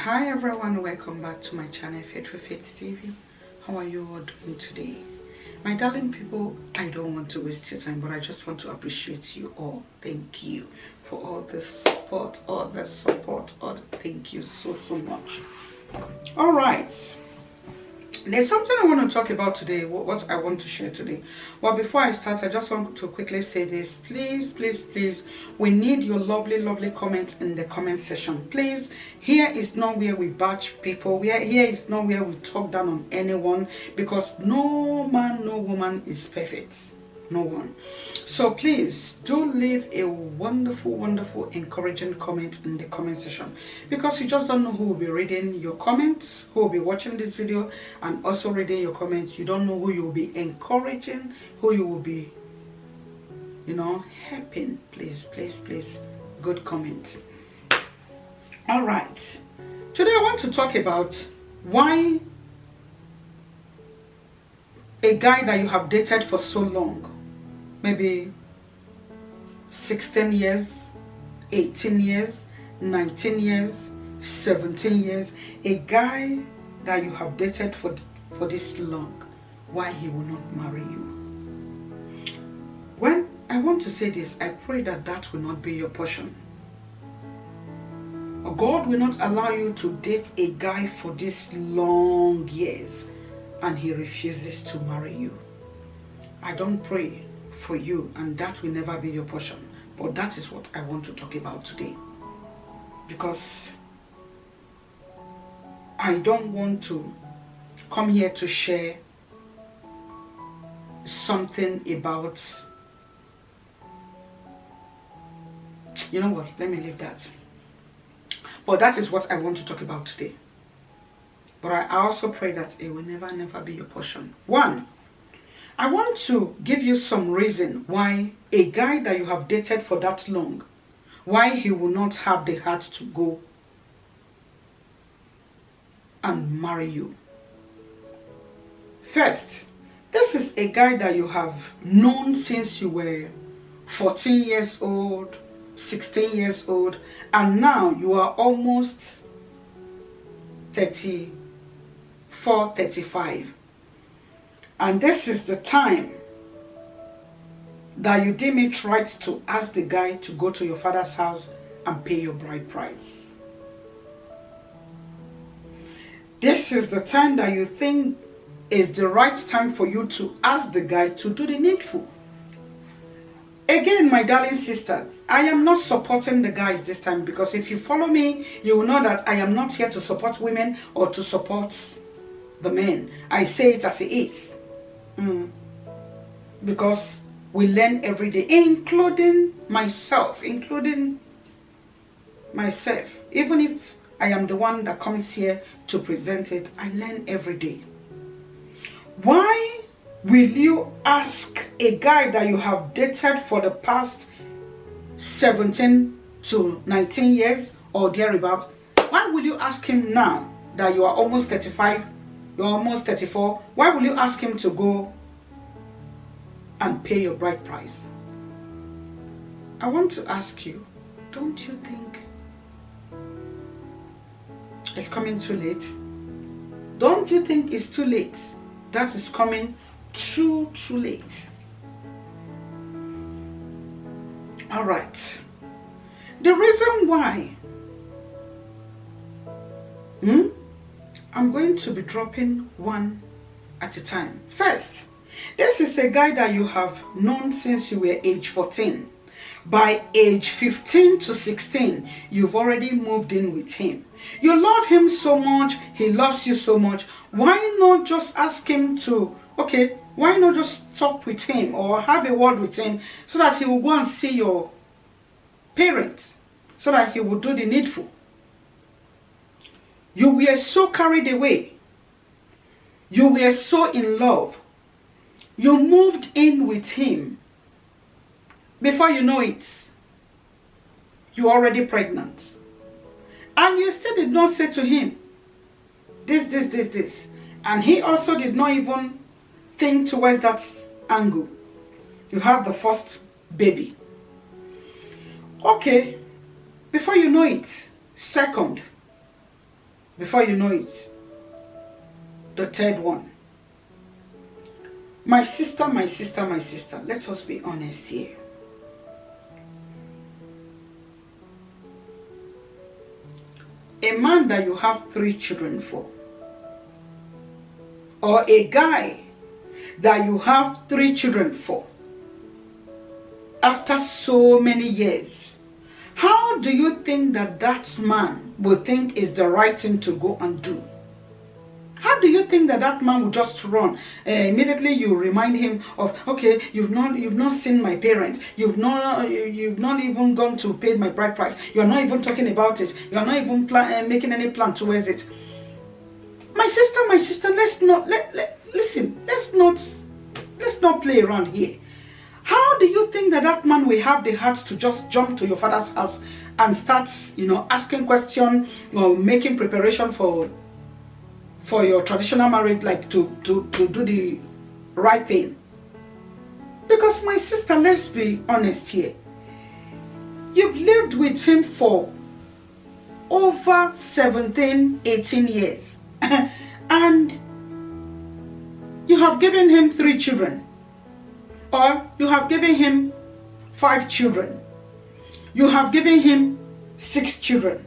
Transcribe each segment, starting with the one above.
Hi everyone, welcome back to my channel Faith with Faith TV. How are you all doing today? My darling people, I don't want to waste your time, but I just want to appreciate you all. Thank you for all the support, thank you so much. All right, there's something I want to talk about today, what I want to share today. Well, before I start, I just want to quickly say this. Please, we need your lovely comments in the comment section. Please, here is not where we bash people. Here is not where we talk down on anyone, because no man, no woman is perfect. No one. So please do leave a wonderful encouraging comment in the comment section, because you just don't know who will be reading your comments, who will be watching this video and also reading your comments. You don't know who you will be encouraging, who you will be, helping. Please, good comment. All right, today I want to talk about why a guy that you have dated for so long, maybe 16 years, 18 years, 19 years, 17 years, a guy that you have dated for this long, why he will not marry you. When I want to say this, I pray that will not be your portion. Or God will not allow you to date a guy for this long years and he refuses to marry you. I don't pray for you, and that will never be your portion. But that is what I want to talk about today, because I don't want to come here to share something about, you know what, let me leave that. But that is what I want to talk about today. But I also pray that it will never be your portion. One, I want to give you some reason why a guy that you have dated for that long, why he will not have the heart to go and marry you. First, this is a guy that you have known since you were 14 years old, 16 years old, and now you are almost 34, 35. And this is the time that you deem it right to ask the guy to go to your father's house and pay your bride price. This is the time that you think is the right time for you to ask the guy to do the needful. Again, my darling sisters, I am not supporting the guys this time, because if you follow me, you will know that I am not here to support women or to support the men. I say it as it is. Because we learn every day, including myself. Even if I am the one that comes here to present it, I learn every day. Why will you ask a guy that you have dated for the past 17 to 19 years or thereabout, why will you ask him now that you are almost 35, you're almost 34, why will you ask him to go and pay your bride price? I want to ask you, don't you think it's coming too late? Don't you think it's too late? That is coming too late. All right. The reason why I'm going to be dropping one at a time. First, this is a guy that you have known since you were age 14. By age 15 to 16, you've already moved in with him. You love him so much, he loves you so much. Why not just ask him to, why not just talk with him or have a word with him so that he will go and see your parents, so that he will do the needful? You were so carried away. You were so in love. You moved in with him. Before you know it, you're already pregnant. And you still did not say to him, this. And he also did not even think towards that angle. You have the first baby. Okay, before you know it, second, Before you know it, the third one. My sister, let us be honest here. A man that you have 3 children for, or a guy that you have 3 children for, after so many years, how do you think that that man will think is the right thing to go and do? How do you think that that man will just run? Immediately you remind him of, okay, you've not seen my parents. You've not even gone to pay my bride price. You're not even talking about it. You're not even making any plan towards it. My sister, let's not play around here. How do you think that that man will have the heart to just jump to your father's house and start, asking questions or making preparation for your traditional marriage, like to do the right thing? Because my sister, let's be honest here. You've lived with him for over 17, 18 years. And you have given him 3 children. Or you have given him 5 children. You have given him 6 children.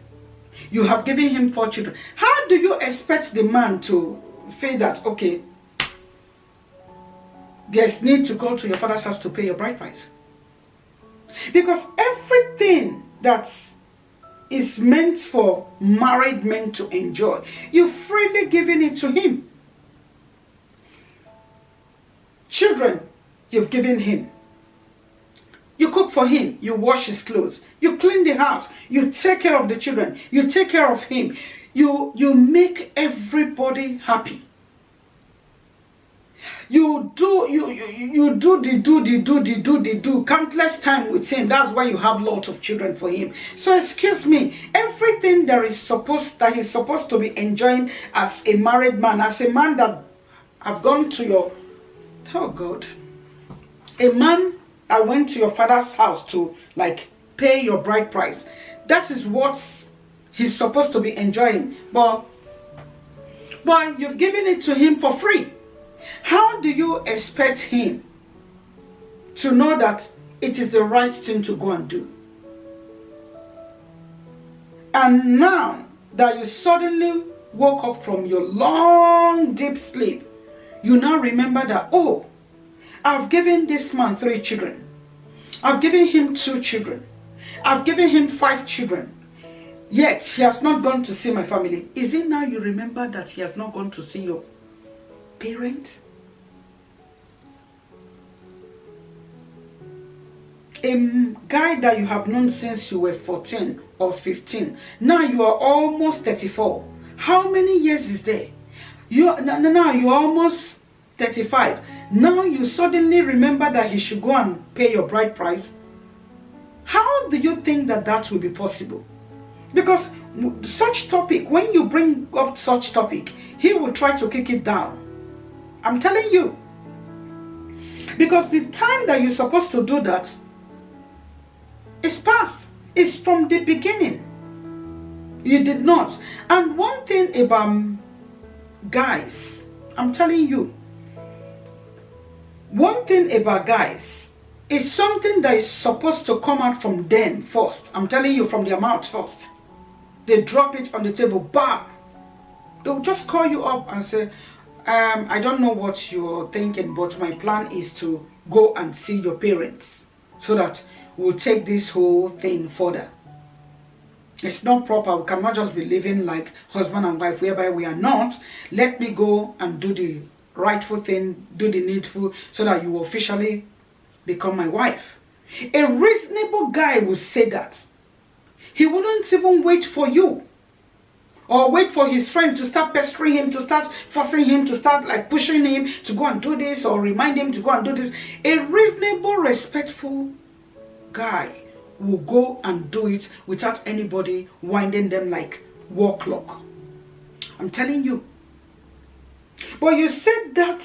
You have given him 4 children. How do you expect the man to feel that, okay, there's need to go to your father's house to pay your bride price? Because everything that is meant for married men to enjoy, you've freely given it to him. Children, you've given him. You cook for him, you wash his clothes, you clean the house, you take care of the children, you take care of him, you make everybody happy. You do countless time with him. That's why you have lots of children for him. So excuse me, everything that he's supposed to be enjoying as a married man, as a man that have gone to your, oh God, a man that went to your father's house to pay your bride price, that is what he's supposed to be enjoying. But you've given it to him for free. How do you expect him to know that it is the right thing to go and do? And now that you suddenly woke up from your long deep sleep, you now remember that, oh, I've given this man 3 children. I've given him 2 children. I've given him 5 children. Yet he has not gone to see my family. Is it now you remember that he has not gone to see your parents? A guy that you have known since you were 14 or 15. Now you are almost 34. How many years is there? Now you're almost 35. Now you suddenly remember that he should go and pay your bride price. How do you think that will be possible? Because such topic, when you bring up such topic, he will try to kick it down. I'm telling you. Because the time that you're supposed to do that is past. It's from the beginning. You did not. And one thing about guys, I'm telling you, one thing about guys is something that is supposed to come out from them first. I'm telling you, from their mouth first. They drop it on the table, bam. They'll just call you up and say, I don't know what you're thinking, but my plan is to go and see your parents so that we'll take this whole thing further. It's not proper. We cannot just be living like husband and wife, whereby we are not. Let me go and do the rightful thing, do the needful, so that you officially become my wife. A reasonable guy will say that. He wouldn't even wait for you, or wait for his friend to start pestering him, to start forcing him, to start pushing him to go and do this, or remind him to go and do this. A reasonable, respectful guy will go and do it without anybody winding them like war clock. I'm telling you. But you said that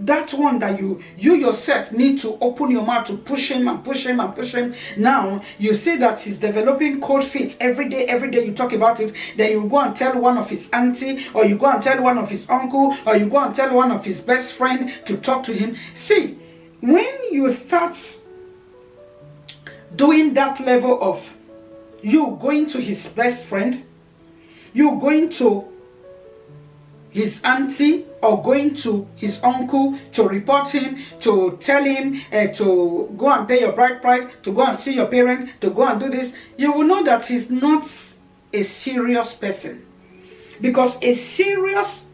that one that you yourself need to open your mouth to push him and push him and push him. Now you see that he's developing cold feet every day you talk about it. Then you go and tell one of his auntie, or you go and tell one of his uncle, or you go and tell one of his best friend to talk to him. See, when you start doing that level of you going to his best friend, you going to his auntie, or going to his uncle to report him, to tell him to go and pay your bride price, to go and see your parent, to go and do this, you will know that he's not a serious person. Because a serious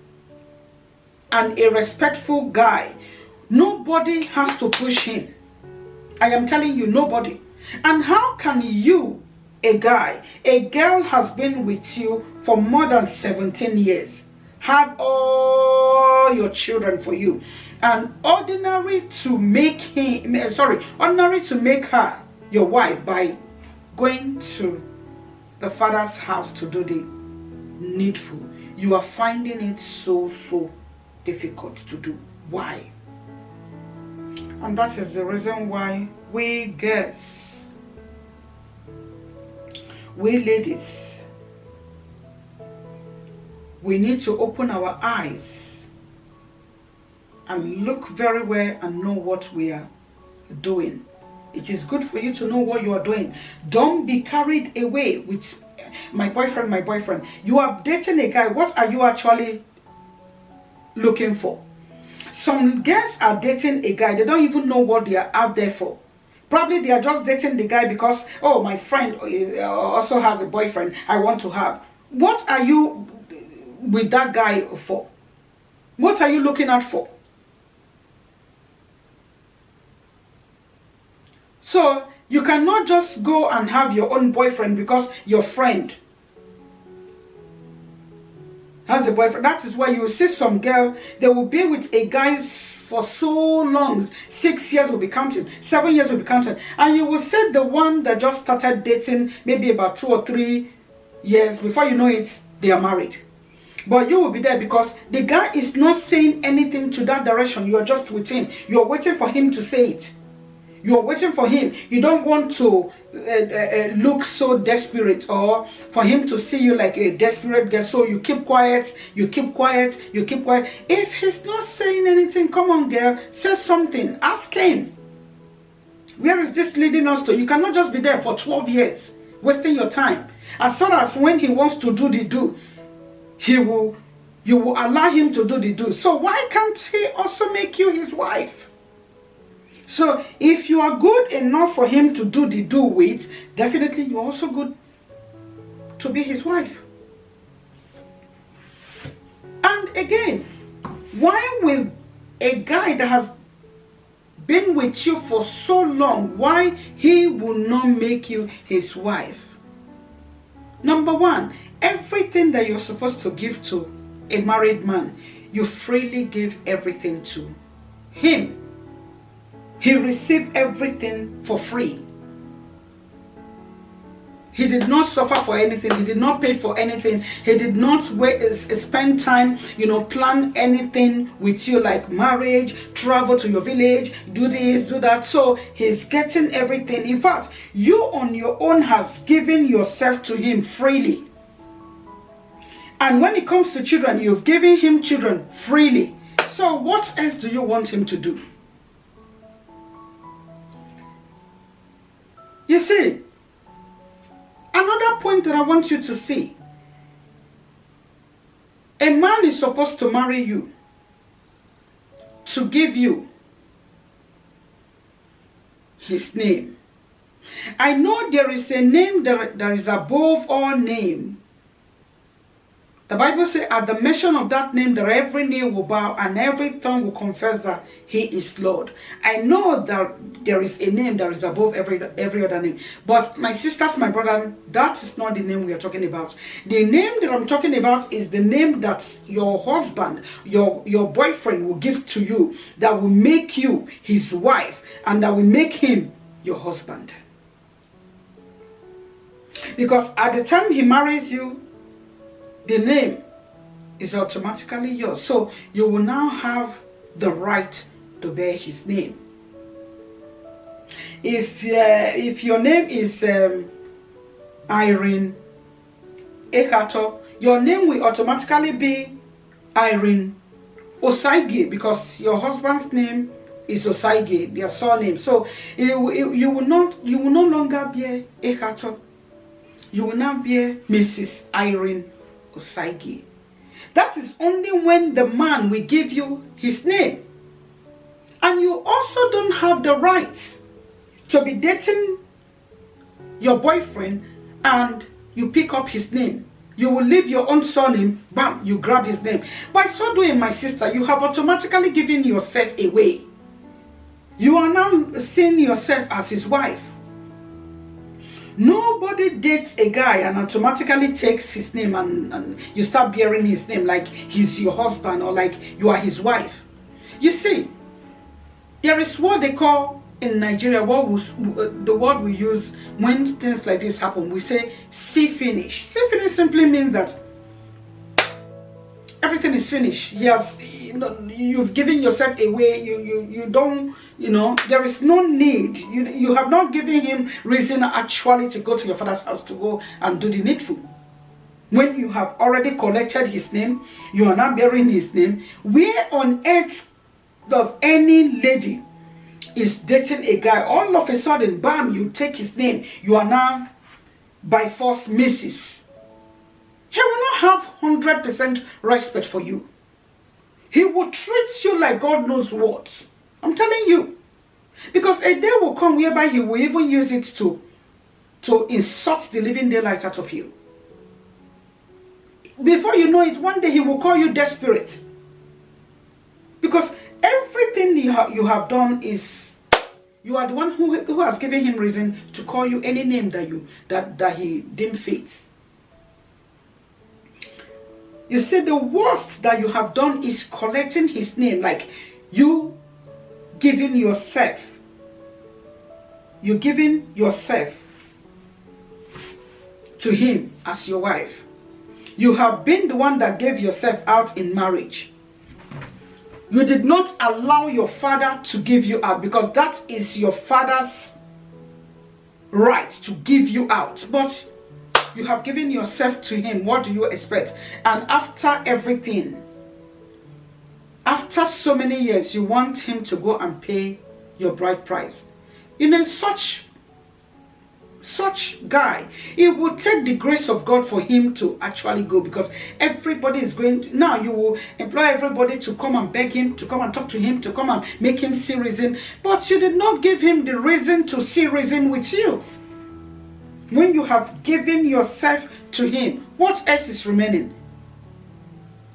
and a respectful guy, nobody has to push him. I am telling you, nobody. And how can you, a guy, a girl has been with you for more than 17 years, had all your children for you, and ordinary to make her your wife by going to the father's house to do the needful, you are finding it so difficult to do. Why? And that is the reason why we girls, we ladies, we need to open our eyes and look very well and know what we are doing. It is good for you to know what you are doing. Don't be carried away with my boyfriend. You are dating a guy. What are you actually looking for? Some girls are dating a guy. They don't even know what they are out there for. Probably they are just dating the guy because, oh, my friend also has a boyfriend I want to have. What are you with that guy for? What are you looking out for? So you cannot just go and have your own boyfriend because your friend has a boyfriend. That is why you see some girl, they will be with a guy for so long. 6 years will be counting, 7 years will be counting, and you will see the one that just started dating maybe about 2 or 3 years, before you know it, they are married. But you will be there because the guy is not saying anything to that direction. You are just with him. You are waiting for him to say it. You are waiting for him. You don't want to look so desperate, or for him to see you like a desperate girl. So you keep quiet, you keep quiet, you keep quiet. If he's not saying anything, come on girl, say something. Ask him. Where is this leading us to? You cannot just be there for 12 years, wasting your time. As far as when he wants to do the do, you will allow him to do the do. So why can't he also make you his wife? So if you are good enough for him to do the do with, definitely you're also good to be his wife. And again, why will a guy that has been with you for so long, why he will not make you his wife? Number one, everything that you're supposed to give to a married man, you freely give everything to him. He received everything for free. He did not suffer for anything. He did not pay for anything. He did not spend time, plan anything with you, like marriage, travel to your village, do this, do that. So he's getting everything. In fact, you on your own has given yourself to him freely. And when it comes to children, you've given him children freely. So what else do you want him to do? You see, another point that I want you to see. A man is supposed to marry you to give you his name. I know there is a name that is above all name. The Bible says at the mention of that name that every knee will bow and every tongue will confess that he is Lord. I know that there is a name that is above every other name. But my sisters, my brother, that is not the name we are talking about. The name that I'm talking about is the name that your husband, your boyfriend will give to you, that will make you his wife and that will make him your husband. Because at the time he marries you, the name is automatically yours. So you will now have the right to bear his name. If your name is Irene Ekato, your name will automatically be Irene Osaige, because your husband's name is Osaige, their surname. So you will no longer bear Ekato. You will now bear Mrs. Irene Osaige. That is only when the man will give you his name. And you also don't have the right to be dating your boyfriend and you pick up his name. You will leave your own surname, bam, you grab his name. By so doing, my sister, you have automatically given yourself away. You are now seeing yourself as his wife. Nobody dates a guy and automatically takes his name and you start bearing his name like he's your husband or like you are his wife. You see, there is what they call in Nigeria, the word we use when things like this happen, we say see finish. See finish simply means that everything is finished. Yes, you've given yourself away. You don't, there is no need. You have not given him reason actually to go to your father's house to go and do the needful. When you have already collected his name, you are now bearing his name. Where on earth does any lady is dating a guy, all of a sudden, bam, you take his name, you are now by force Mrs. He will not have 100% respect for you. He will treat you like God knows what. I'm telling you. Because a day will come whereby he will even use it to insult the living daylight out of you. Before you know it, one day he will call you desperate. Because everything you have done is, you are the one who has given him reason to call you any name that he deemed fits. You see, the worst that you have done is collecting his name, like you giving yourself. You're giving yourself to him as your wife. You have been the one that gave yourself out in marriage. You did not allow your father to give you out, because that is your father's right to give you out. But you have given yourself to him. What do you expect? And after everything, after so many years, you want him to go and pay your bride price. Such guy, it will take the grace of God for him to actually go, because everybody is going to, now you will employ everybody to come and beg him, to come and talk to him, to come and make him see reason. But you did not give him the reason to see reason with you. When you have given yourself to him, what else is remaining?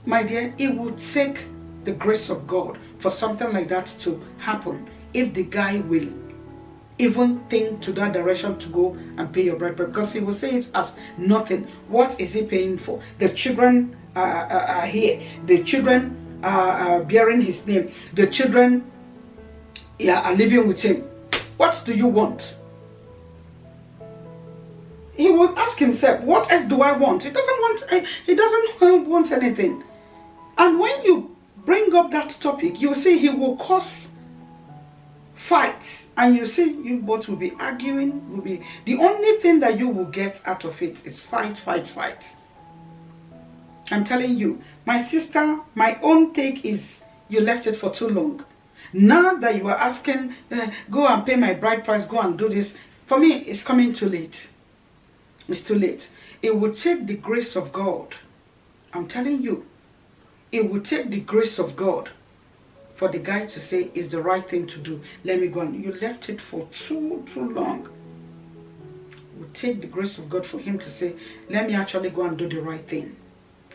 My dear, it will take the grace of God for something like that to happen, if the guy will even think to that direction to go and pay your bride price, because he will say it as nothing. What is he paying for? The children are here. The children are bearing his name. The children are living with him. What do you want? He will ask himself, what else do I want? He doesn't want anything. And when you bring up that topic, you see he will cause fights, and you see you both will be arguing. The only thing that you will get out of it is fight. I'm telling you, my sister, my own take is you left it for too long. Now that you are asking, go and pay my bride price, go and do this, for me it's coming too late. It's too late. It will take the grace of God. I'm telling you, it will take the grace of God for the guy to say it's the right thing to do. Let me go on. You left it for too long. It will take the grace of God for him to say, let me actually go and do the right thing.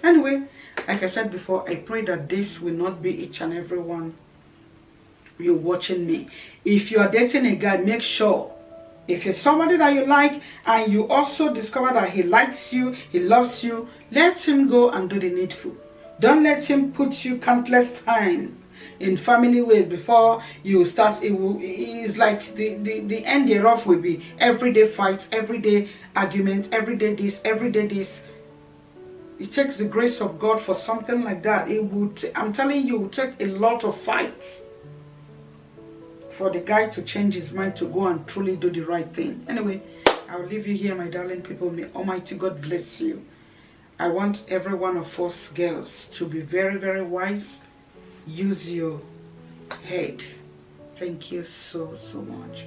Anyway, like I said before, I pray that this will not be each and every one you're watching me. If you are dating a guy, make sure, if it's somebody that you like and you also discover that he likes you, he loves you, let him go and do the needful. Don't let him put you countless time in family ways before you start. It's like the end thereof will be everyday fights, everyday argument, everyday this. It takes the grace of God for something like that. It would, I'm telling you, it will take a lot of fights for the guy to change his mind to go and truly do the right thing. Anyway, I'll leave you here, my darling people. May Almighty God bless you. I want every one of us girls to be very, very wise. Use your head. Thank you so, so much.